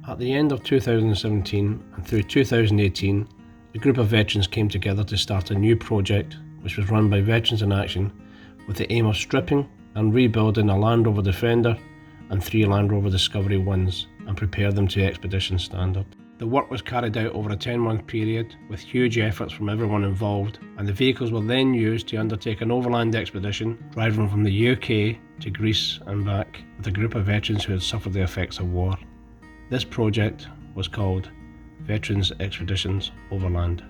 At the end of 2017 and through 2018, a group of veterans came together to start a new project which was run by Veterans in Action with the aim of stripping and rebuilding a Land Rover Defender and 3 Land Rover Discovery 1s and prepare them to expedition standard. The work was carried out over a 10-month period with huge efforts from everyone involved, and the vehicles were then used to undertake an overland expedition driving from the UK to Greece and back with a group of veterans who had suffered the effects of war. This project was called Veterans Expeditions Overland.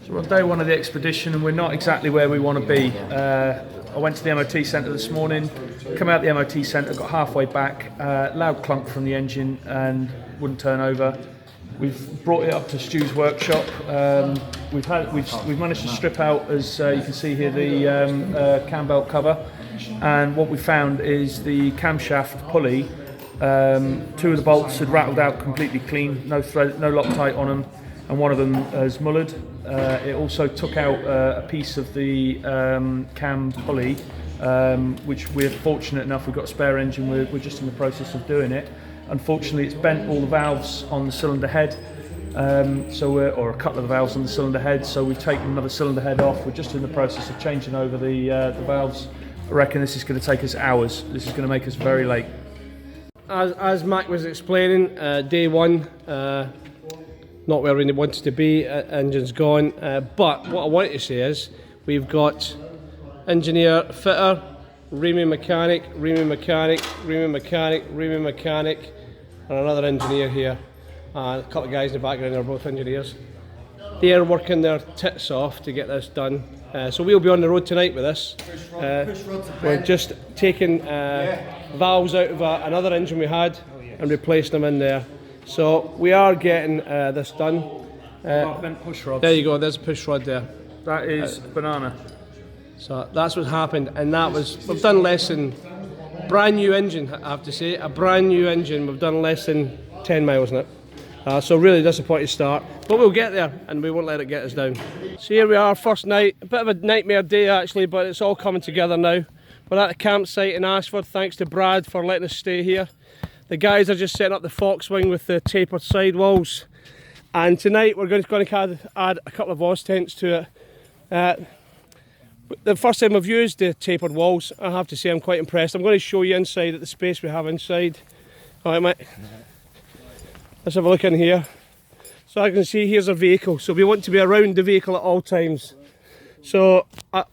So we're on day one of the expedition and we're not exactly where we want to be. I went to the MOT centre this morning, come out the MOT centre, got halfway back, loud clunk from the engine and wouldn't turn over. We've brought it up to Stu's workshop. We've managed to strip out, as you can see here, the cam belt cover, and what we found is the camshaft pulley. 2 of the bolts had rattled out completely clean, no thread, no Loctite on them, and one of them has mullered. It also took out a piece of the cam pulley, which we're fortunate enough, we've got a spare engine, we're just in the process of doing it. Unfortunately, it's bent all the valves on the cylinder head, or a couple of the valves on the cylinder head, so we've taken another cylinder head off. We're just in the process of changing over the valves. I reckon this is going to take us hours. This is going to make us very late. As Mac was explaining, day one, not where we wanted to be, engine's gone, but what I wanted to say is we've got engineer, fitter, reaming mechanic, reaming mechanic, reaming mechanic, reaming mechanic, and another engineer here. A couple of guys in the background are both engineers. They're working their tits off to get this done. So we'll be on the road tonight with this. We're just taking valves out of another engine we had and replacing them in there. So we are getting this done. Push rods. There you go, there's a push rod there. That is banana. So that's what happened, and that was, we've done less than, brand new engine I have to say, a brand new engine, we've done less than 10 miles in it. So really disappointed start, but we'll get there and we won't let it get us down. So here we are, first night, a bit of a nightmare day actually, but it's all coming together now. We're at the campsite in Ashford, thanks to Brad for letting us stay here. The guys are just setting up the Fox wing with the tapered sidewalls, and tonight we're going to add a couple of Oztents to it. The first time I've used the tapered walls, I have to say I'm quite impressed. I'm going to show you inside at the space we have inside. Alright mate, let's have a look in here. So I can see here's a vehicle, so we want to be around the vehicle at all times. So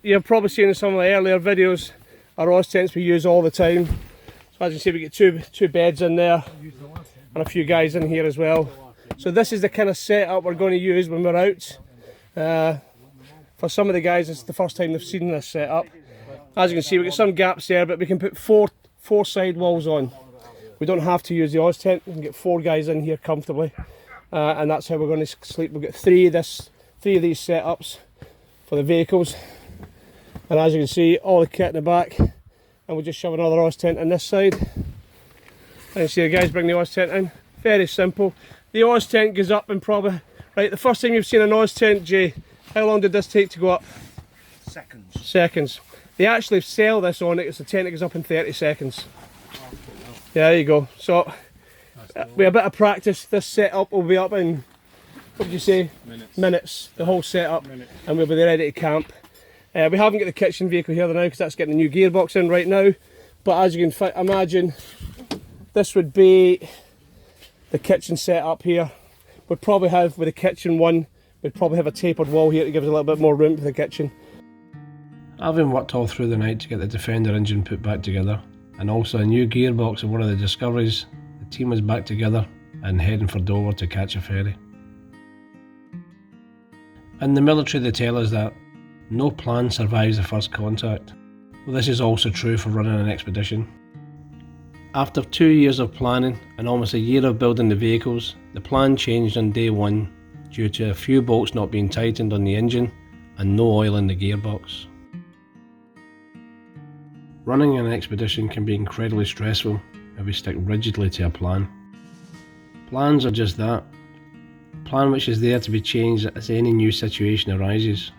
you've probably seen in some of the earlier videos our Oztents we use all the time. So as you can see we get two beds in there and a few guys in here as well. So this is the kind of setup we're going to use when we're out. For some of the guys it's the first time they've seen this setup. As you can see we've got some gaps there, but we can put four side walls on. We don't have to use the Oztent, we can get 4 guys in here comfortably. And that's how we're going to sleep. We've got three of these setups for the vehicles. And as you can see, all the kit in the back. And we'll just shove another Oztent on this side. And you see the guys bring the Oztent in. Very simple. The Oztent goes up in probably, right, the first time you've seen an Oztent, Jay, how long did this take to go up? Seconds. They actually sell this on it, it's a tent that goes up in 30 seconds. Yeah, there you go. So, with a bit of practice, this setup will be up in, what did you say? Minutes. The whole setup. And we'll be ready to camp. We haven't got the kitchen vehicle here now because that's getting the new gearbox in right now. But as you can imagine, this would be the kitchen setup here. We'd probably have, with the kitchen one, we'd probably have a tapered wall here to give us a little bit more room for the kitchen. Having worked all through the night to get the Defender engine put back together, and also a new gearbox of one of the Discoveries, the team was back together and heading for Dover to catch a ferry. In the military they tell us that No plan survives the first contact. Well, this is also true for running an expedition. After 2 years of planning and almost a year of building the vehicles, the plan changed on day one due to a few bolts not being tightened on the engine and no oil in the gearbox. Running an expedition can be incredibly stressful if we stick rigidly to a plan. Plans are just that, a plan which is there to be changed as any new situation arises.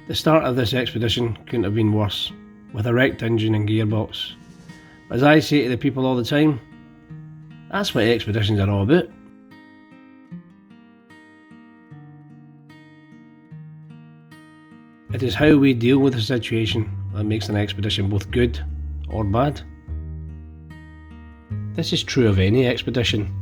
The start of this expedition couldn't have been worse, with a wrecked engine and gearbox. As I say to the people all the time, that's what expeditions are all about. It is how we deal with the situation that makes an expedition both good or bad. This is true of any expedition,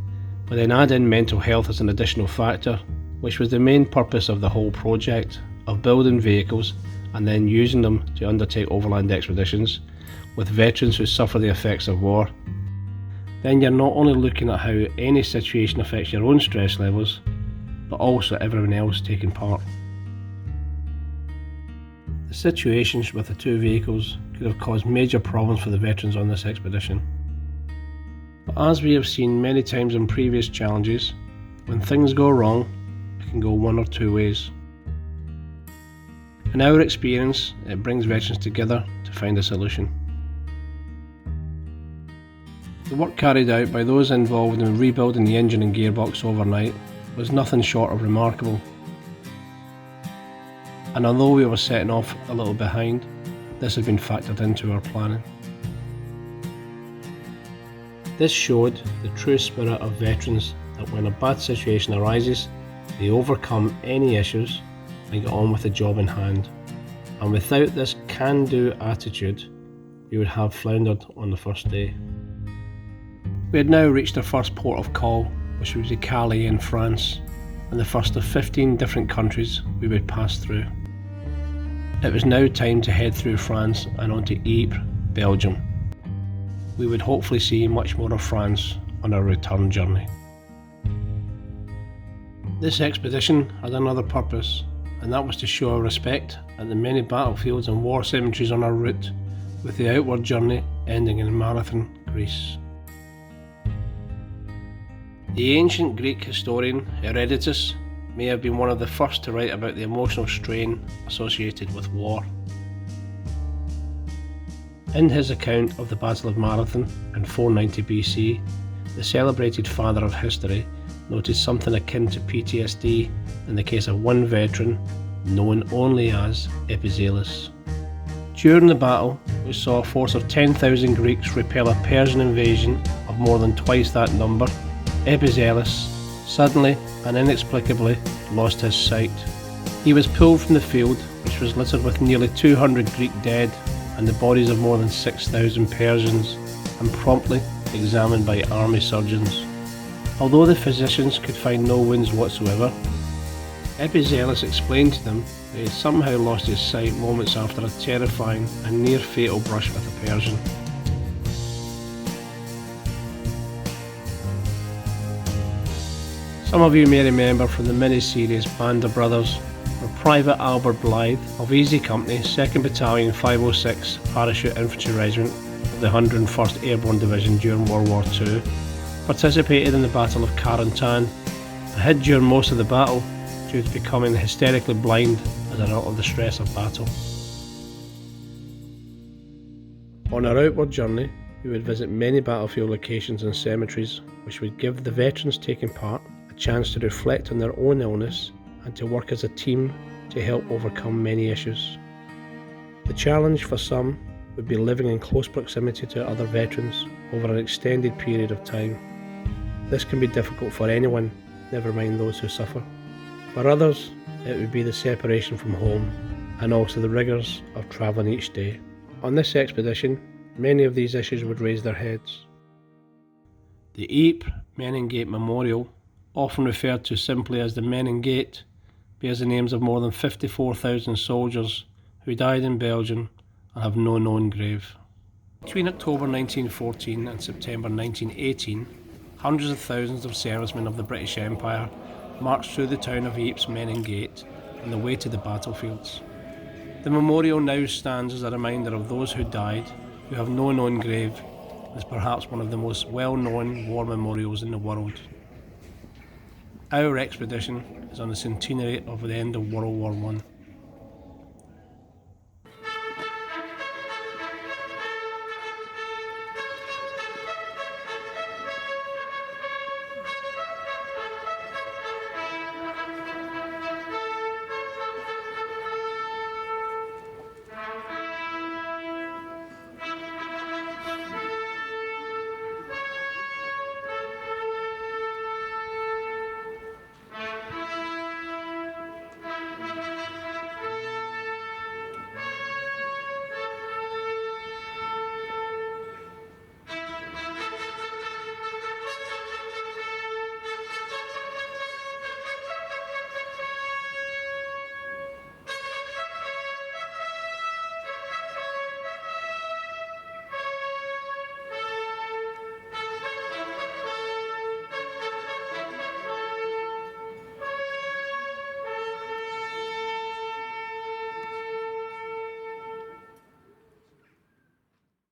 but then add in mental health as an additional factor, which was the main purpose of the whole project, of building vehicles and then using them to undertake overland expeditions with veterans who suffer the effects of war. Then you're not only looking at how any situation affects your own stress levels, but also everyone else taking part. The situations with the two vehicles could have caused major problems for the veterans on this expedition. But as we have seen many times in previous challenges, when things go wrong, it can go one or two ways. In our experience, it brings veterans together to find a solution. The work carried out by those involved in rebuilding the engine and gearbox overnight was nothing short of remarkable. And although we were setting off a little behind, this had been factored into our planning. This showed the true spirit of veterans, that when a bad situation arises, they overcome any issues and get on with the job in hand. And without this can-do attitude, we would have floundered on the first day. We had now reached our first port of call, which would be Calais in France, and the first of 15 different countries we would pass through. It was now time to head through France and on to Ypres, Belgium. We would hopefully see much more of France on our return journey. This expedition had another purpose, and that was to show our respect at the many battlefields and war cemeteries on our route, with the outward journey ending in Marathon, Greece. The ancient Greek historian Herodotus may have been one of the first to write about the emotional strain associated with war. In his account of the Battle of Marathon in 490 BC, the celebrated father of history noted something akin to PTSD in the case of one veteran known only as Epizelus. During the battle, we saw a force of 10,000 Greeks repel a Persian invasion of more than twice that number. Epizelus suddenly and inexplicably lost his sight. He was pulled from the field, which was littered with nearly 200 Greek dead and the bodies of more than 6,000 Persians, and promptly examined by army surgeons. Although the physicians could find no wounds whatsoever, Epizelus explained to them that he had somehow lost his sight moments after a terrifying and near fatal brush with a Persian. Some of you may remember from the mini-series Band of Brothers, where Private Albert Blythe of Easy Company, 2nd Battalion 506 Parachute Infantry Regiment of the 101st Airborne Division during World War II, participated in the Battle of Carentan and hid during most of the battle due to becoming hysterically blind as a result of the stress of battle. On our outward journey, we would visit many battlefield locations and cemeteries, which would give the veterans taking part a chance to reflect on their own illness and to work as a team to help overcome many issues. The challenge for some would be living in close proximity to other veterans over an extended period of time. This can be difficult for anyone, never mind those who suffer. For others, it would be the separation from home and also the rigours of travelling each day. On this expedition, many of these issues would raise their heads. The Ypres Menin Gate Memorial, often referred to simply as the Menin Gate, bears the names of more than 54,000 soldiers who died in Belgium and have no known grave. Between October 1914 and September 1918, hundreds of thousands of servicemen of the British Empire marched through the town of Ypres Menin Gate on the way to the battlefields. The memorial now stands as a reminder of those who died, who have no known grave, as perhaps one of the most well-known war memorials in the world. Our expedition is on the centenary of the end of World War I.